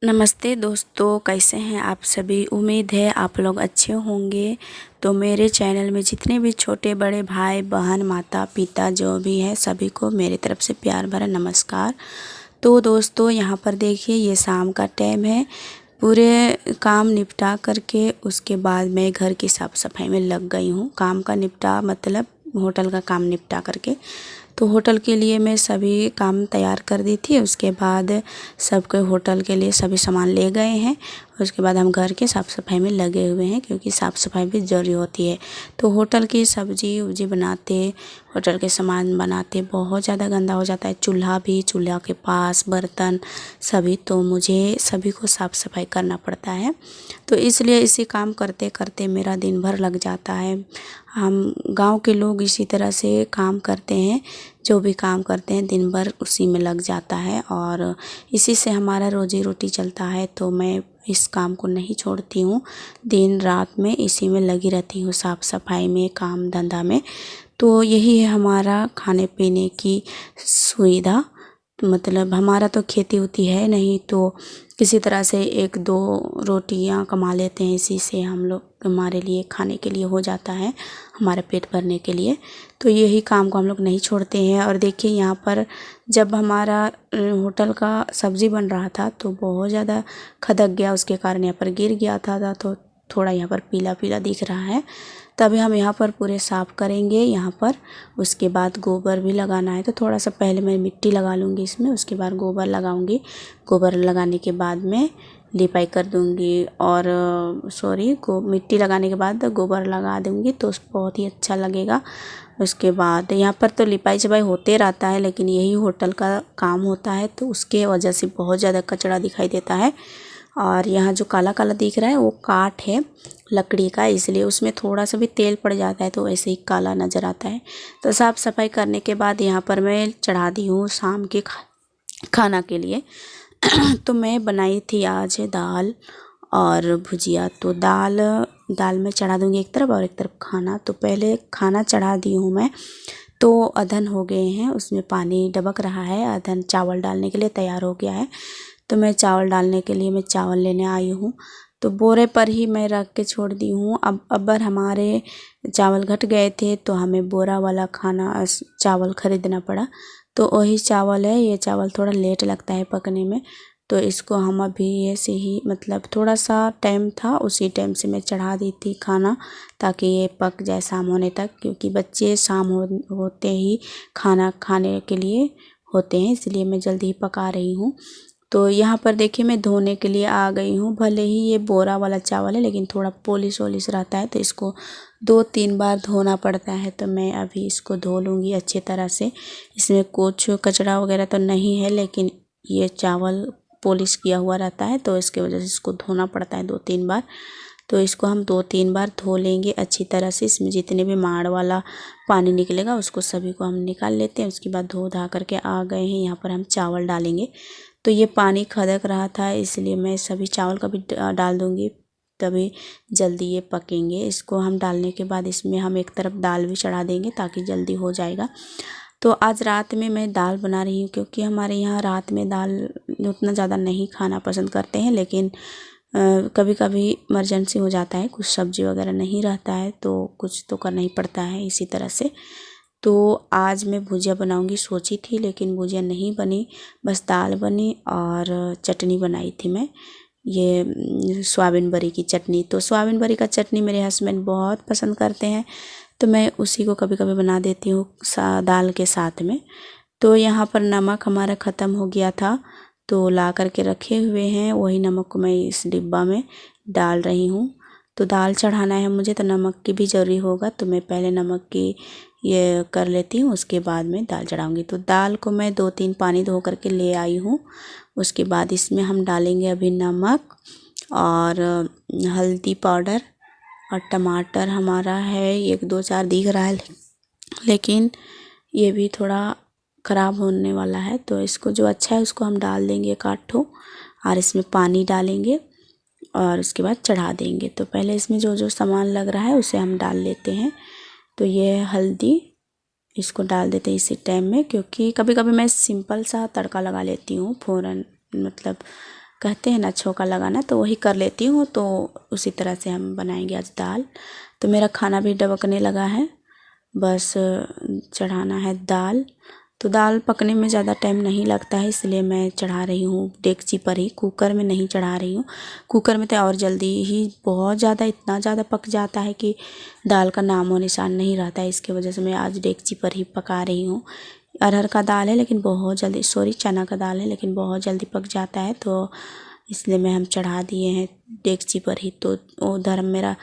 नमस्ते दोस्तों, कैसे हैं आप सभी। उम्मीद है आप लोग अच्छे होंगे। तो मेरे चैनल में जितने भी छोटे बड़े भाई बहन माता पिता जो भी है सभी को मेरी तरफ से प्यार भरा नमस्कार। तो दोस्तों यहाँ पर देखिए ये शाम का टाइम है। पूरे काम निपटा करके उसके बाद मैं घर की साफ़ सफाई में लग गई हूँ। काम का निपटा मतलब होटल का काम निपटा करके। तो होटल के लिए मैं सभी काम तैयार कर दी थी। उसके बाद सबके होटल के लिए सभी सामान ले गए हैं। उसके बाद हम घर के साफ़ सफाई में लगे हुए हैं क्योंकि साफ़ सफाई भी ज़रूरी होती है। तो होटल की सब्जी उब्जी बनाते, होटल के सामान बनाते बहुत ज़्यादा गंदा हो जाता है। चूल्हा भी, चूल्हा के पास बर्तन सभी, तो मुझे सभी को साफ़ सफाई करना पड़ता है। तो इसलिए इसी काम करते करते मेरा दिन भर लग जाता है। हम गांव के लोग इसी तरह से काम करते हैं, जो भी काम करते हैं दिन भर उसी में लग जाता है और इसी से हमारा रोजी रोटी चलता है। तो मैं इस काम को नहीं छोड़ती हूँ, दिन रात में इसी में लगी रहती हूँ, साफ़ सफाई में, काम धंधा में। तो यही है हमारा खाने पीने की सुविधा। मतलब हमारा तो खेती होती है नहीं, तो किसी तरह से एक दो रोटियां कमा लेते हैं, इसी से हम लोग हमारे लिए खाने के लिए हो जाता है, हमारा पेट भरने के लिए। तो यही काम को हम लोग नहीं छोड़ते हैं। और देखिए यहाँ पर जब हमारा होटल का सब्ज़ी बन रहा था तो बहुत ज़्यादा खदक गया, उसके कारण यहाँ पर गिर गया था तो थोड़ा यहाँ पर पीला पीला दिख रहा है। तभी हम यहाँ पर पूरे साफ़ करेंगे यहाँ पर। उसके बाद गोबर भी लगाना है, तो थोड़ा सा पहले मैं मिट्टी लगा लूँगी इसमें, उसके बाद गोबर लगाऊँगी। गोबर लगाने के बाद में लिपाई कर दूँगी और मिट्टी लगाने के बाद गोबर लगा दूँगी तो बहुत ही अच्छा लगेगा। उसके बाद यहाँ पर तो लिपाई छपाई होते रहता है, लेकिन यही होटल का काम होता है तो उसके वजह से बहुत ज़्यादा कचरा दिखाई देता है। और यहाँ जो काला काला दिख रहा है वो काठ है लकड़ी का, इसलिए उसमें थोड़ा सा भी तेल पड़ जाता है तो ऐसे ही काला नज़र आता है। तो साफ़ सफाई करने के बाद यहाँ पर मैं चढ़ा दी हूँ शाम के खाना के लिए। तो मैं बनाई थी आज दाल और भुजिया। तो दाल में चढ़ा दूँगी एक तरफ और एक तरफ खाना। तो पहले खाना चढ़ा दी हूँ मैं, तो अधन हो गए हैं, उसमें पानी डबक रहा है, अधन चावल डालने के लिए तैयार हो गया है। तो मैं चावल डालने के लिए मैं चावल लेने आई हूँ। तो बोरे पर ही मैं रख के छोड़ दी हूँ। अब अगर हमारे चावल घट गए थे तो हमें बोरा वाला चावल ख़रीदना पड़ा। तो वही चावल है, ये चावल थोड़ा लेट लगता है पकने में। तो इसको हम अभी ऐसे ही मतलब थोड़ा सा टाइम था, उसी टाइम से मैं चढ़ा दी थी खाना, ताकि ये पक जाए शाम होने तक, क्योंकि बच्चे शाम होते ही खाना खाने के लिए होते हैं, इसलिए मैं जल्दी ही पका रही हूँ। तो यहाँ पर देखिए मैं धोने के लिए आ गई हूँ। भले ही ये बोरा वाला चावल है लेकिन थोड़ा पॉलिश वॉलिश रहता है तो इसको 2-3 बार धोना पड़ता है। तो मैं अभी इसको धो लूँगी अच्छी तरह से। इसमें कुछ कचरा वगैरह तो नहीं है, लेकिन ये चावल पॉलिश किया हुआ रहता है तो इसके वजह से इसको धोना पड़ता है 2-3 बार। तो इसको हम 2-3 बार धो लेंगे अच्छी तरह से। इसमें जितने भी माड़ वाला पानी निकलेगा उसको सभी को हम निकाल लेते हैं। उसके बाद धो धा करके आ गए हैं, यहाँ पर हम चावल डालेंगे। तो ये पानी खदक रहा था, इसलिए मैं सभी चावल का भी डाल दूँगी, तभी जल्दी ये पकेंगे। इसको हम डालने के बाद इसमें हम एक तरफ दाल भी चढ़ा देंगे ताकि जल्दी हो जाएगा। तो आज रात में मैं दाल बना रही हूँ, क्योंकि हमारे यहाँ रात में दाल उतना ज़्यादा नहीं खाना पसंद करते हैं, लेकिन कभी कभी इमरजेंसी हो जाता है, कुछ सब्ज़ी वगैरह नहीं रहता है तो कुछ तो करना ही पड़ता है इसी तरह से। तो आज मैं भुजिया बनाऊंगी सोची थी, लेकिन भुजिया नहीं बनी, बस दाल बनी और चटनी बनाई थी मैं, ये सोयाबीन बड़ी की चटनी। तो सोयाबीन बड़ी का चटनी मेरे हस्बैंड बहुत पसंद करते हैं, तो मैं उसी को कभी कभी बना देती हूँ दाल के साथ में। तो यहाँ पर नमक हमारा ख़त्म हो गया था तो ला करके रखे हुए हैं, वही नमक को मैं इस डिब्बा में डाल रही हूँ। तो दाल चढ़ाना है मुझे तो नमक की भी ज़रूरी होगा, तो मैं पहले नमक की ये कर लेती हूँ, उसके बाद में दाल चढ़ाऊँगी। तो दाल को मैं 2-3 पानी धो करके ले आई हूँ। उसके बाद इसमें हम डालेंगे अभी नमक और हल्दी पाउडर, और टमाटर हमारा है 1-2-4 दिख रहा है, लेकिन ये भी थोड़ा ख़राब होने वाला है, तो इसको जो अच्छा है उसको हम डाल देंगे एक आध ठो, और इसमें पानी डालेंगे और उसके बाद चढ़ा देंगे। तो पहले इसमें जो जो सामान लग रहा है उसे हम डाल लेते हैं। तो ये हल्दी इसको डाल देते हैं इसी टाइम में, क्योंकि कभी कभी मैं सिंपल सा तड़का लगा लेती हूँ फ़ौरन, मतलब कहते हैं ना छौंका लगाना, तो वही कर लेती हूँ। तो उसी तरह से हम बनाएंगे आज दाल। तो मेरा खाना भी डबकने लगा है, बस चढ़ाना है दाल। तो दाल पकने में ज़्यादा टाइम नहीं लगता है, इसलिए मैं चढ़ा रही हूँ डेगची पर ही, कुकर में नहीं चढ़ा रही हूँ। कुकर में तो और जल्दी ही बहुत ज़्यादा, इतना ज़्यादा पक जाता है कि दाल का नाम और निशान नहीं रहता है। इसकी वजह से मैं आज डेगची पर ही पका रही हूँ। अरहर का दाल है लेकिन बहुत जल्दी, सॉरी चना का दाल है लेकिन बहुत जल्दी पक जाता है, तो इसलिए मैं हम चढ़ा दिए हैं डेगची पर ही। तो उधर मेरा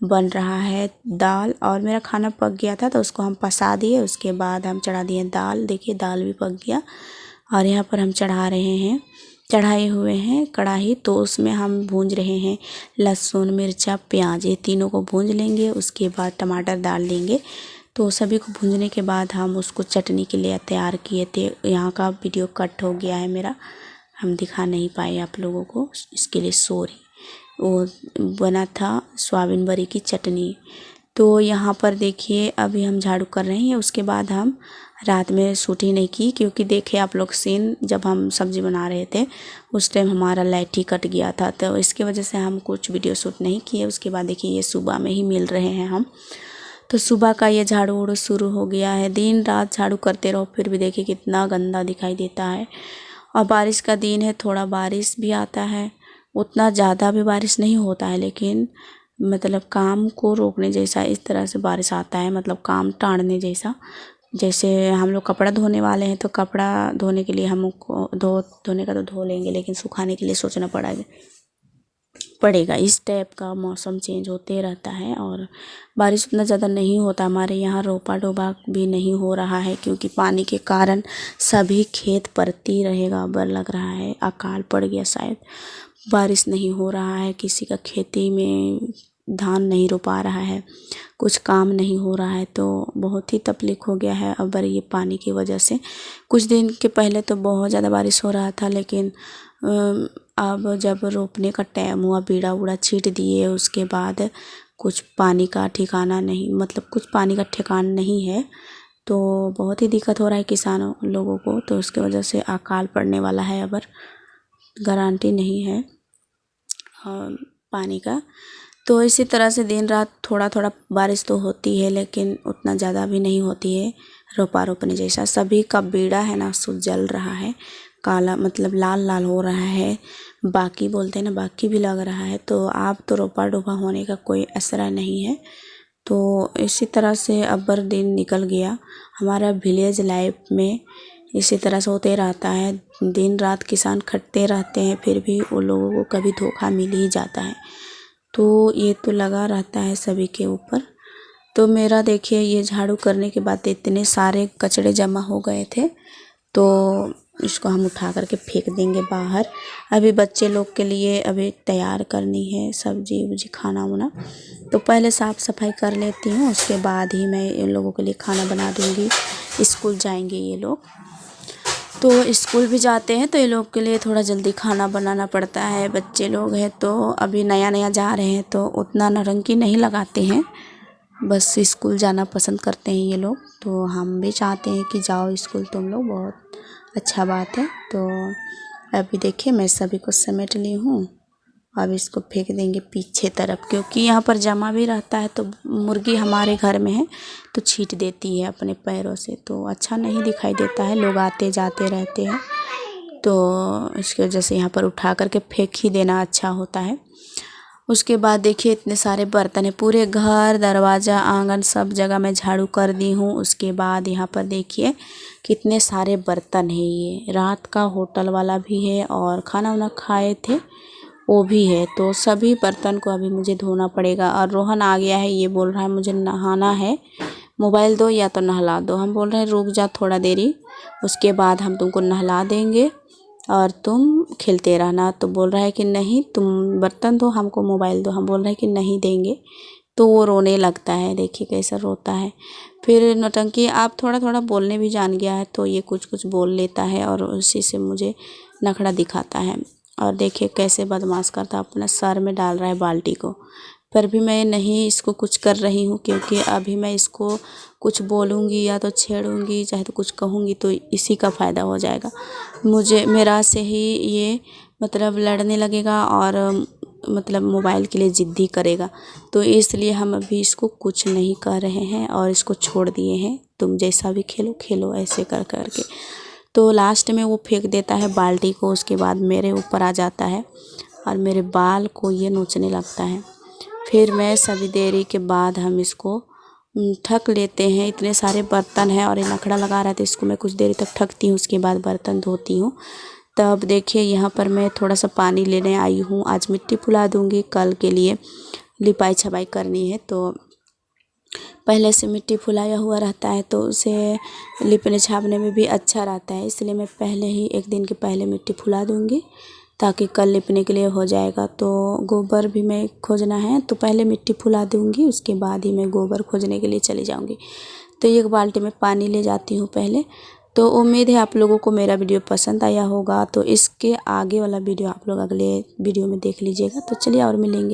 बन रहा है दाल और मेरा खाना पक गया था, तो उसको हम पसा दिए। उसके बाद हम चढ़ा दिए दाल। देखिए दाल भी पक गया और यहाँ पर हम चढ़ा रहे हैं, चढ़ाए हुए हैं कढ़ाई। तो उसमें हम भूंज रहे हैं लहसुन, मिर्चा, प्याज, ये तीनों को भूंज लेंगे। उसके बाद टमाटर डाल देंगे। तो सभी को भूंजने के बाद हम उसको चटनी के लिए तैयार किए थे। यहाँ का वीडियो कट हो गया है मेरा, हम दिखा नहीं पाए आप लोगों को, इसके लिए सॉरी। वो बना था सोयाबीन बड़ी की चटनी। तो यहाँ पर देखिए अभी हम झाड़ू कर रहे हैं। उसके बाद हम रात में शूट ही नहीं की, क्योंकि देखे आप लोग सीन, जब हम सब्ज़ी बना रहे थे उस टाइम हमारा लाइट ही कट गया था, तो इसकी वजह से हम कुछ वीडियो शूट नहीं किए। उसके बाद देखिए ये सुबह में ही मिल रहे हैं हम। तो सुबह का ये झाड़ू उड़ू शुरू हो गया है। दिन रात झाड़ू करते रहो फिर भी देखिए कितना गंदा दिखाई देता है। और बारिश का दिन है, थोड़ा बारिश भी आता है, उतना ज़्यादा भी बारिश नहीं होता है, लेकिन मतलब काम को रोकने जैसा इस तरह से बारिश आता है, मतलब काम टाड़ने जैसा। जैसे हम लोग कपड़ा धोने वाले हैं, तो कपड़ा धोने के लिए हमको धोने का तो धो लेंगे, लेकिन सुखाने के लिए सोचना पड़ेगा। इस टाइप का मौसम चेंज होते रहता है और बारिश उतना ज़्यादा नहीं होता। हमारे यहाँ रोपा डोबा भी नहीं हो रहा है, क्योंकि पानी के कारण सभी खेत परती रहेगा। अब लग रहा है अकाल पड़ गया शायद, बारिश नहीं हो रहा है, किसी का खेती में धान नहीं रोपा रहा है, कुछ काम नहीं हो रहा है। तो बहुत ही तकलीफ हो गया है अब ये पानी की वजह से। कुछ दिन के पहले तो बहुत ज़्यादा बारिश हो रहा था, लेकिन अब जब रोपने का टाइम हुआ, बीड़ा उड़ा छींट दिए, उसके बाद कुछ पानी का ठिकाना नहीं, मतलब कुछ पानी का ठिकाना नहीं है। तो बहुत ही दिक्कत हो रहा है किसानों लोगों को। तो उसकी वजह से अकाल पड़ने वाला है, अब गारंटी नहीं है पानी का। तो इसी तरह से दिन रात थोड़ा थोड़ा बारिश तो होती है, लेकिन उतना ज़्यादा भी नहीं होती है रोपा रोपने जैसा। सभी का बीड़ा है ना सो जल रहा है, काला मतलब लाल लाल हो रहा है, बाकी बोलते हैं ना, बाकी भी लग रहा है। तो आप तो रोपा डोबा होने का कोई असरा नहीं है। तो इसी तरह से अब दिन निकल गया हमारा विलेज लाइफ में। इसी तरह से होते रहता है, दिन रात किसान खटते रहते हैं, फिर भी वो लोगों को कभी धोखा मिल ही जाता है। तो ये तो लगा रहता है सभी के ऊपर। तो मेरा देखिए ये झाड़ू करने के बाद इतने सारे कचड़े जमा हो गए थे, तो इसको हम उठा करके फेंक देंगे बाहर। अभी बच्चे लोग के लिए अभी तैयार करनी है सब्जी उब्जी, खाना वाना, तो पहले साफ़ सफाई कर लेती हूँ, उसके बाद ही मैं इन लोगों के लिए खाना बना दूँगी। स्कूल जाएंगे ये लोग, तो स्कूल भी जाते हैं, तो ये लोग के लिए थोड़ा जल्दी खाना बनाना पड़ता है। बच्चे लोग हैं तो अभी नया नया जा रहे हैं, तो उतना नौटंकी नहीं लगाते हैं, बस स्कूल जाना पसंद करते हैं ये लोग। तो हम भी चाहते हैं कि जाओ स्कूल तुम लोग, बहुत अच्छा बात है। तो अभी देखिए मैं सभी को समेट ली हूँ, अब इसको फेंक देंगे पीछे तरफ, क्योंकि यहाँ पर जमा भी रहता है। तो मुर्गी हमारे घर में है तो छींट देती है अपने पैरों से, तो अच्छा नहीं दिखाई देता है, लोग आते जाते रहते हैं, तो इसकी वजह से यहाँ पर उठा करके फेंक ही देना अच्छा होता है। उसके बाद देखिए इतने सारे बर्तन है, पूरे घर दरवाज़ा आंगन सब जगह मैं झाड़ू कर दी हूँ। उसके बाद यहाँ पर देखिए कितने सारे बर्तन है, ये रात का होटल वाला भी है और खाना वाना खाए थे वो भी है। तो सभी बर्तन को अभी मुझे धोना पड़ेगा। और रोहन आ गया है, ये बोल रहा है मुझे नहाना है, मोबाइल दो या तो नहला दो। हम बोल रहे हैं रुक जा थोड़ा देरी, उसके बाद हम तुमको नहला देंगे और तुम खेलते रहना। तो बोल रहा है कि नहीं तुम बर्तन दो, हमको मोबाइल दो। हम बोल रहे हैं कि नहीं देंगे, तो वो रोने लगता है, देखिए कैसा रोता है। फिर नौटंकी आप थोड़ा थोड़ा बोलने भी जान गया है, तो ये कुछ कुछ बोल लेता है और उसी से मुझे नखड़ा दिखाता है। और देखिए कैसे बदमाश करता, अपना सर में डाल रहा है बाल्टी को। पर भी मैं नहीं इसको कुछ कर रही हूँ, क्योंकि अभी मैं इसको कुछ बोलूँगी या तो छेड़ूँगी चाहे तो कुछ कहूँगी तो इसी का फ़ायदा हो जाएगा मुझे, मेरा से ही ये मतलब लड़ने लगेगा और मतलब मोबाइल के लिए ज़िद्दी करेगा। तो इसलिए हम अभी इसको कुछ नहीं कह रहे हैं और इसको छोड़ दिए हैं, तुम जैसा भी खेलो खेलो ऐसे कर कर के। तो लास्ट में वो फेंक देता है बाल्टी को, उसके बाद मेरे ऊपर आ जाता है और मेरे बाल को ये नोचने लगता है। फिर मैं सभी देरी के बाद हम इसको ठक लेते हैं। इतने सारे बर्तन हैं और ये नखड़ा लगा रहा है तो इसको मैं कुछ देर तक ठकती हूँ, उसके बाद बर्तन धोती हूँ। तब देखिए यहाँ पर मैं थोड़ा सा पानी लेने आई हूँ। आज मिट्टी फुला दूँगी, कल के लिए लिपाई छपाई करनी है। तो पहले से मिट्टी फुलाया हुआ रहता है तो उसे लिपने छापने में भी अच्छा रहता है, इसलिए मैं पहले ही एक दिन के पहले मिट्टी फुला दूँगी ताकि कल लिपने के लिए हो जाएगा। तो गोबर भी मैं खोजना है तो पहले मिट्टी फुला दूँगी, उसके बाद ही मैं गोबर खोजने के लिए चली जाऊँगी। तो एक बाल्टी में पानी ले जाती हूँ पहले। तो उम्मीद है आप लोगों को मेरा वीडियो पसंद आया होगा। तो इसके आगे वाला वीडियो आप लोग अगले वीडियो में देख लीजिएगा। तो चलिए और मिलेंगे।